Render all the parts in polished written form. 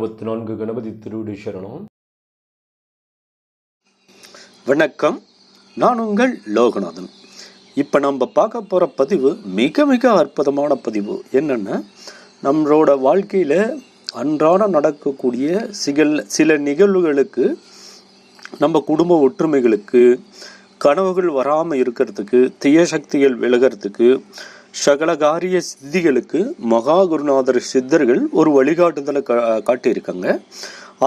64 கணபதி திருவடி சரணம். வணக்கம், நான் உங்கள் லோகநாதன். இப்போ நம்ம பார்க்க போகிற பதிவு மிக மிக அற்புதமான பதிவு. என்னென்னா, நம்மளோட வாழ்க்கையில் அன்றாட நடக்கக்கூடிய சில நிகழ்வுகளுக்கு, நம்ம குடும்ப ஒற்றுமைகளுக்கு, கனவுகள் வராமல் இருக்கிறதுக்கு, தீய சக்திகள் விலகிறதுக்கு, சகலகாரிய சித்திகளுக்கு மகா குருநாதர் சித்தர்கள் ஒரு வழிகாட்டுதலை காட்டியிருக்காங்க.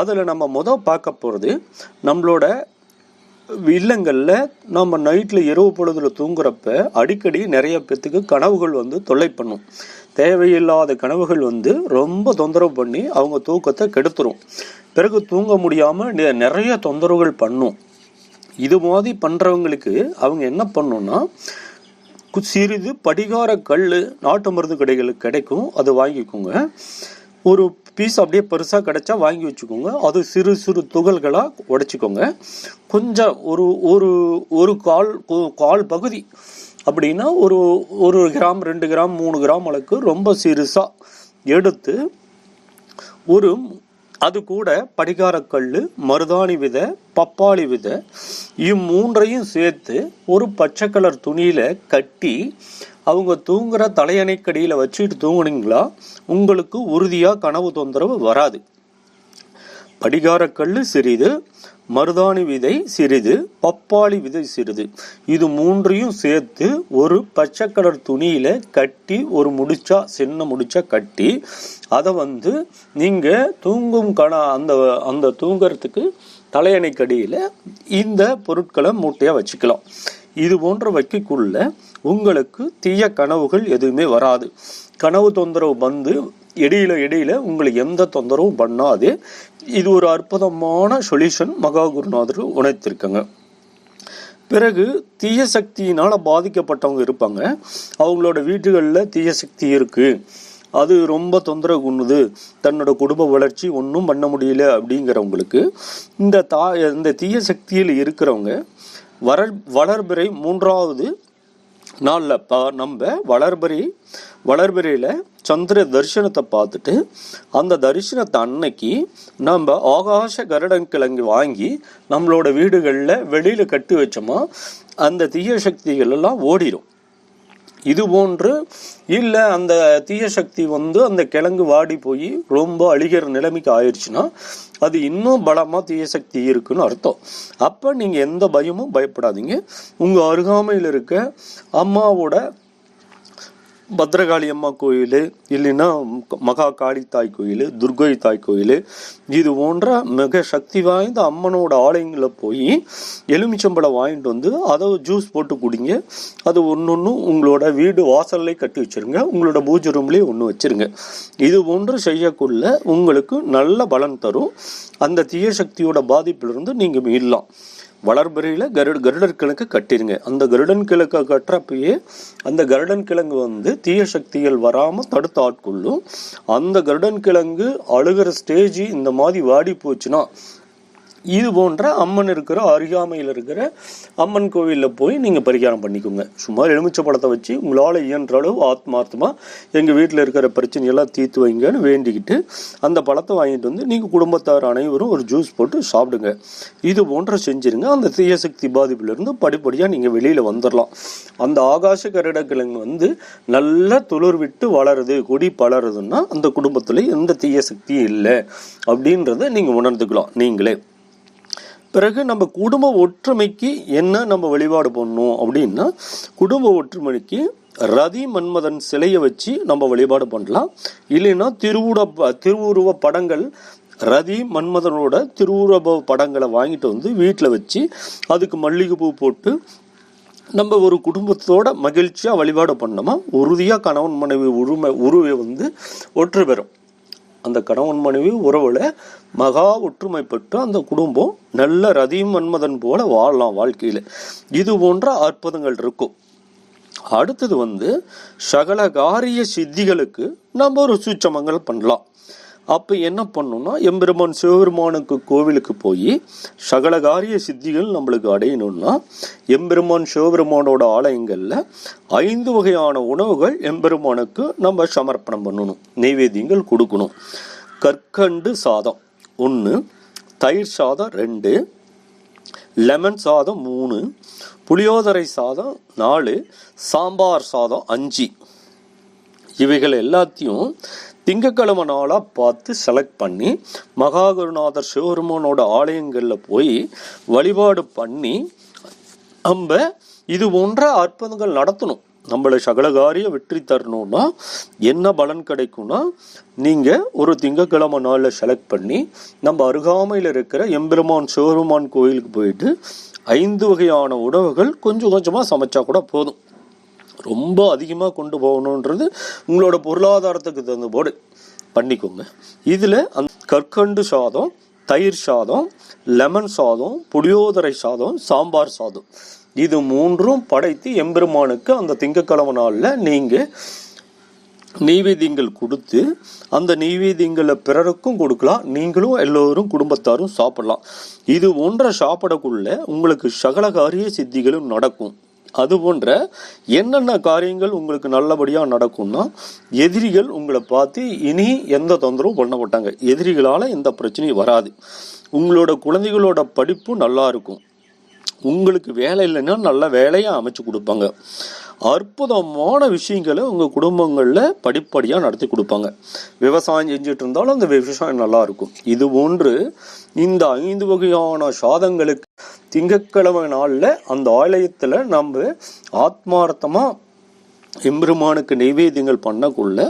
அதில் நம்ம பார்க்க போகிறது, நம்மளோட இல்லங்களில் நம்ம நைட்டில் இரவு பொழுதில் தூங்குறப்ப அடிக்கடி நிறைய பேத்துக்கு கனவுகள் தொல்லை பண்ணும். தேவையில்லாத கனவுகள் ரொம்ப தொந்தரவு பண்ணி அவங்க தூக்கத்தை கெடுத்துரும். பிறகு தூங்க முடியாமல் நிறைய தொந்தரவுகள் பண்ணும். இது மாதிரி பண்ணுறவங்களுக்கு அவங்க என்ன பண்ணணும்னா, சிறிது படிகார கல் நாட்டு மருந்து கடைகளுக்கு கிடைக்கும், அது வாங்கிக்கோங்க. ஒரு பீஸ் அப்படியே பெருசாக கிடைச்சா வாங்கி வச்சுக்கோங்க. அது சிறு சிறு துகள்களாக உடைச்சிக்கோங்க. கொஞ்சம் ஒரு கால் பகுதி அப்படின்னா ஒரு கிராம் 2 கிராம் 3 கிராம் அளவுக்கு ரொம்ப சிறுசாக எடுத்து, அது கூட படிகாரக்கல், மருதாணி விதை, பப்பாளி விதை, இம்மூன்றையும் சேர்த்து ஒரு பச்சை கலர் துணியில கட்டி அவங்க தூங்குற தலையணைக்கடியில் வச்சுட்டு தூங்குனீங்களா, உங்களுக்கு உறுதியாக கனவு தொந்தரவு வராது. படிகாரக்கல் சிறிது, மருதாணி விதை சிறிது, பப்பாளி விதை சிறிது, இது மூன்றையும் சேர்த்து ஒரு பச்சை கலர் துணியில கட்டி, ஒரு சின்ன முடிச்சா கட்டி, அதை நீங்க தூங்கும் அந்த தூங்குறதுக்கு தலையணைக்கடியில இந்த பொருட்களை மூட்டையா வச்சுக்கலாம். இது போன்ற வைக்கக்குள்ள உங்களுக்கு தீய கனவுகள் எதுவுமே வராது. கனவு தொந்தரவு இடையில உங்களுக்கு எந்த தொந்தரவும் பண்ணாது. இது ஒரு அற்புதமான சொல்யூஷன் மகா குருநாதர் உணர்த்திருக்காங்க. பிறகு தீய சக்தியினால பாதிக்கப்பட்டவங்க இருப்பாங்க. அவங்களோட வீடுகளில் தீய சக்தி இருக்கு, அது ரொம்ப தொந்தரவு கொண்டுது, தன்னோட குடும்ப வளர்ச்சி ஒன்றும் பண்ண முடியல அப்படிங்கிறவங்களுக்கு இந்த தீய சக்தியில் இருக்கிறவங்க வளர்பிறை 3வது நாளில் நம்ம வளர்பிறையில் சந்திர தரிசனத்தை பார்த்துட்டு, அந்த தரிசனத்தை அன்னைக்கு நம்ம ஆகாச கருடன் கிழங்கு வாங்கி நம்மளோட வீடுகளில் வெளியில் கட்டி வச்சோமா, அந்த தீய சக்திகள் எல்லாம் ஓடிடும். இது போன்று இல்லை, அந்த தீய சக்தி அந்த கிழங்கு வாடி போய் ரொம்ப அழிகிற நிலைமைக்கு ஆயிடுச்சுன்னா, அது இன்னும் பலமா தீய சக்தி இருக்குன்னு அர்த்தம். அப்ப நீங்க எந்த பயமும் பயப்படாதீங்க. உங்க அருகாமையில் இருக்க அம்மாவோட பத்ரகாளி அம்மா கோயில், இல்லைன்னா மகா காளி தாய் கோயில், துர்கை தாய் கோயில், இது போன்ற மிக சக்தி வாய்ந்த அம்மனோட ஆலயங்களில் போய் எலுமிச்சம்பழம் வாங்கிட்டு அதை ஜூஸ் போட்டு குடிங்க. அது ஒன்று உங்களோட வீடு வாசல்லே கட்டி வச்சிருங்க, உங்களோட பூஜை ரூம்லேயே ஒன்று வச்சிருங்க. இது போன்று செய்யக்குள்ள உங்களுக்கு நல்ல பலன் தரும். அந்த தீய சக்தியோட பாதிப்பிலிருந்து நீங்கள் மீளலாம். வளர்பிறையில் கருடன் கிழங்கு கட்டிருங்க. அந்த கருடன் கிழங்கு கட்டுறப்பயே அந்த கருடன் கிழங்கு தீய சக்திகள் வராமல் தடுத்து ஆட்கொள்ளும். அந்த கருடன் கிழங்கு அழுகிற ஸ்டேஜ் இந்த மாதிரி வாடி போச்சுன்னா, இது போன்ற அம்மன் இருக்கிற அருகாமையில் இருக்கிற அம்மன் கோவிலில் போய் நீங்கள் பரிகாரம் பண்ணிக்கோங்க. சும்மா எலுமிச்சை பழத்தை வச்சு உங்களால் இயன்ற அளவு ஆத்மார்த்தமாக எங்கள் வீட்டில் இருக்கிற பிரச்சனையெல்லாம் தீர்த்து வைங்கன்னு வேண்டிக்கிட்டு அந்த பழத்தை வாங்கிட்டு நீங்கள் குடும்பத்தார் அனைவரும் ஒரு ஜூஸ் போட்டு சாப்பிடுங்க. இது போன்ற செஞ்சிருங்க. அந்த தீய சக்தி பாதிப்பிலிருந்து படிப்படியாக நீங்கள் வெளியில் வந்துடலாம். அந்த ஆகாச கருடக்கிழங்கு நல்லா துளிர் விட்டு வளருது, கொடி பளருதுன்னா அந்த குடும்பத்தில் எந்த தீய சக்தியும் இல்லை அப்படின்றத நீங்கள் உணர்ந்துக்கலாம் நீங்களே. பிறகு நம்ம குடும்ப ஒற்றுமைக்கு என்ன நம்ம வழிபாடு பண்ணணும் அப்படின்னா, குடும்ப ஒற்றுமைக்கு ரதி மன்மதன் சிலையை வச்சு நம்ம வழிபாடு பண்ணலாம். இல்லைன்னா திருவுருவ படங்கள், ரதி மன்மதனோட திருவுருவ படங்களை வாங்கிட்டு வீட்டில் வச்சு அதுக்கு மல்லிகைப்பூ போட்டு நம்ம ஒரு குடும்பத்தோட மகிழ்ச்சியாக வழிபாடு பண்ணோமா, உறுதியாக கணவன் மனைவி உருவை ஒற்று பெறும். அந்த கணவன் மனைவி உறவுல மகா ஒற்றுமை பெற்று அந்த குடும்பம் நல்ல ரதி மன்மதன் போல வாழலாம் வாழ்க்கையில. இது போன்ற அற்புதங்கள் இருக்கும். அடுத்தது சகல காரிய சித்திகளுக்கு நம்ம ஒரு சூட்சமங்கள் பண்ணலாம். அப்போ என்ன பண்ணணும்னா, எம்பெருமான் சிவபெருமானுக்கு கோவிலுக்கு போய் சகல காரிய சித்திகள் நம்மளுக்கு அடையணும்னா, எம்பெருமான் சிவபெருமானோட ஆலயங்களில் 5 வகையான உணவுகள் எம்பெருமானுக்கு நம்ம சமர்ப்பணம் பண்ணணும், நெய்வேத்தியங்கள் கொடுக்கணும். கற்கண்டு சாதம் 1, தயிர் சாதம் 2, லெமன் சாதம் 3, புளியோதரை சாதம் 4, சாம்பார் சாதம் 5. இவைகள் எல்லாத்தையும் திங்கக்கிழமை நாளாக பார்த்து செலக்ட் பண்ணி மகாகுருநாதர் சிவபெருமானோட ஆலயங்களில் போய் வழிபாடு பண்ணி நம்ம இது போன்ற அற்புதங்கள் நடத்தணும். நம்மளை சகலகாரிய வெற்றி தரணும்னா என்ன பலன் கிடைக்கும்னா, நீங்கள் ஒரு திங்கக்கிழமை நாளில் செலக்ட் பண்ணி நம்ம அருகாமையில் இருக்கிற எம்பெருமான் சிவபெருமான் கோயிலுக்கு போயிட்டு 5 வகையான உணவுகள் கொஞ்சம் கொஞ்சமாக சமைச்சா கூட போதும். ரொம்ப அதிகமாக கொண்டு போகணுன்றது உங்களோட பொருளாதாரத்துக்கு தகுந்த போடு பண்ணிக்கோங்க. இதில் அந்த கற்கண்டு சாதம், தயிர் சாதம், லெமன் சாதம், புளியோதரை சாதம், சாம்பார் சாதம் இது 3ம் படைத்து எம்பெருமானுக்கு அந்த திங்கக்கிழமை நாளில் நீங்கள் நெய்வேத்தியங்கள் கொடுத்து அந்த நெய்வேத்தியங்களை பிறருக்கும் கொடுக்கலாம், நீங்களும் எல்லோரும் குடும்பத்தாரும் சாப்பிடலாம். இது போன்ற சாப்பிடக்குள்ள உங்களுக்கு சகலகாரிய சித்திகளும் நடக்கும். அது போன்ற என்னென்ன காரியங்கள் உங்களுக்கு நல்லபடியாக நடக்கும்னா, எதிரிகள் உங்களை பார்த்து இனி எந்த தொந்தரவும் பண்ண மாட்டாங்க. எதிரிகளால் எந்த பிரச்சனையும் வராது. உங்களோட குழந்தைகளோட படிப்பு நல்லா இருக்கும். உங்களுக்கு வேலை இல்லைன்னா நல்ல வேலையாக அமைச்சு கொடுப்பாங்க. அற்புதமான விஷயங்களை உங்கள் குடும்பங்களில் படிப்படியாக நடத்தி கொடுப்பாங்க. விவசாயம் செஞ்சுட்டு இருந்தாலும் அந்த விவசாயம் நல்லா இருக்கும். இது போன்று இந்த 5 வகையான சாதங்களுக்கு திங்கட்கிழமை நாளில் அந்த ஆலயத்தில் நம்ம ஆத்மார்த்தமாக எம்பெருமானுக்கு நைவேத்தியங்கள் பண்ணக்குள்ள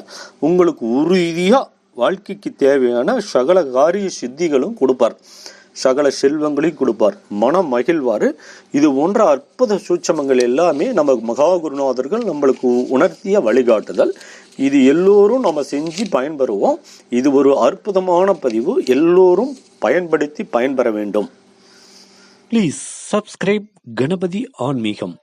உங்களுக்கு உறுதியாக வாழ்க்கைக்கு தேவையான சகல காரிய சித்திகளும் கொடுப்பார், சகல செல்வங்களையும் கொடுப்பார், மனம் மகிழ்வார். இது போன்ற அற்புத சூட்சமங்கள் எல்லாமே நம்ம மகாகுருநாதர்கள் நம்மளுக்கு உணர்த்திய வழிகாட்டுதல். இது எல்லோரும் நம்ம செஞ்சு பயன்பெறுவோம். இது ஒரு அற்புதமான பதிவு, எல்லோரும் பயன்படுத்தி பயன்பெற வேண்டும். ப்ளீஸ் சப்ஸ்கிரைப் கணபதி ஆன்மீகம்.